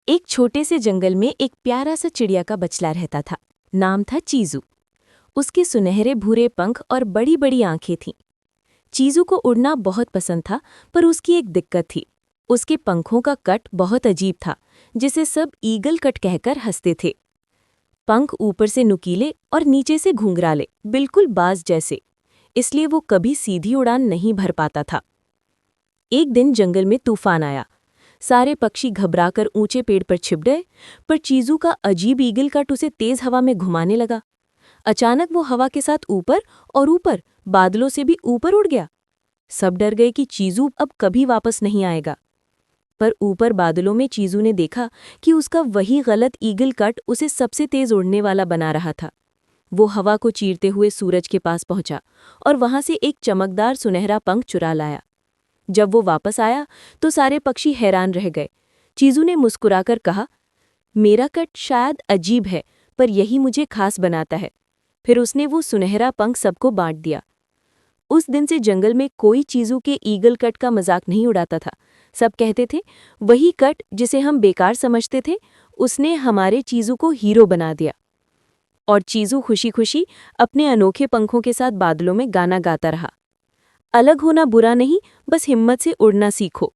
एक छोटे से जंगल में एक प्यारा सा चिड़िया का बछड़ा रहता था। नाम था चीजू। उसके सुनहरे भूरे पंख और बड़ी बड़ी आंखें थीं। चीजू को उड़ना बहुत पसंद था, पर उसकी एक दिक्कत थी। उसके पंखों का कट बहुत अजीब था, जिसे सब ईगल कट कहकर हंसते थे। पंख ऊपर से नुकीले और नीचे से घुंघराले, बिल्कुल बाज जैसे। इसलिए वो कभी सीधी उड़ान नहीं भर पाता था। एक दिन जंगल में तूफान आया। सारे पक्षी घबराकर ऊंचे पेड़ पर छिप गए, पर चीजू का अजीब ईगल कट उसे तेज हवा में घुमाने लगा। अचानक वो हवा के साथ ऊपर और ऊपर, बादलों से भी ऊपर उड़ गया। सब डर गए कि चीजू अब कभी वापस नहीं आएगा। पर ऊपर बादलों में चीजू ने देखा कि उसका वही गलत ईगल कट उसे सबसे तेज उड़ने वाला बना रहा था। वो हवा को चीरते हुए सूरज के पास पहुंचा और वहां से एक चमकदार सुनहरा पंख चुरा लाया। जब वो वापस आया तो सारे पक्षी हैरान रह गए। चीजू ने मुस्कुराकर कहा, मेरा कट शायद अजीब है, पर यही मुझे खास बनाता है। फिर उसने वो सुनहरा पंख सबको बांट दिया। उस दिन से जंगल में कोई चीजू के ईगल कट का मजाक नहीं उड़ाता था। सब कहते थे, वही कट जिसे हम बेकार समझते थे, उसने हमारे चीजू को हीरो बना दिया। और चीजू खुशी खुशी अपने अनोखे पंखों के साथ बादलों में गाना गाता रहा। अलग होना बुरा नहीं, बस हिम्मत से उड़ना सीखो।